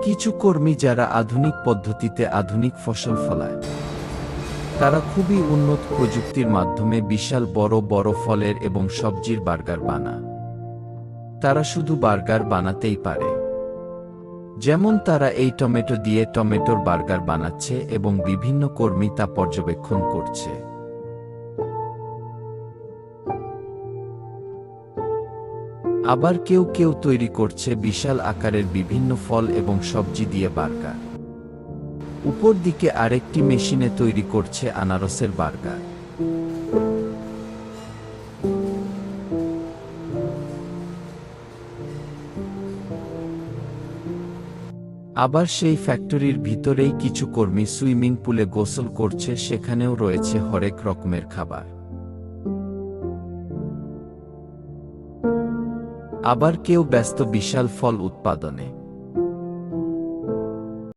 কিছু কর্মী যারা আধুনিক পদ্ধতিতে আধুনিক ফসল ফলায়, তারা খুবই উন্নত প্রযুক্তির মাধ্যমে বিশাল বড় বড় ফলের এবং সবজির বার্গার বানায়। তারা শুধু বার্গার বানাতেই পারে, যেমন তারা এই টমেটো দিয়ে টমেটোর বার্গার বানাচ্ছে এবং বিভিন্ন কর্মী তা পর্যবেক্ষণ করছে। আবার কেউ কেউ তৈরি করছে বিশাল আকারের বিভিন্ন ফল এবং সবজি দিয়ে বার্গার। উপর দিকে আরেকটি মেশিনে তৈরি করছে আনারসের বার্গার। আবার সেই ফ্যাক্টরির ভিতরেই কিছু কর্মী সুইমিং পুলে গোসল করছে, সেখানেও রয়েছে হরেক রকমের খাবার। আবার কেউ ব্যস্ত বিশাল ফল উৎপাদনে।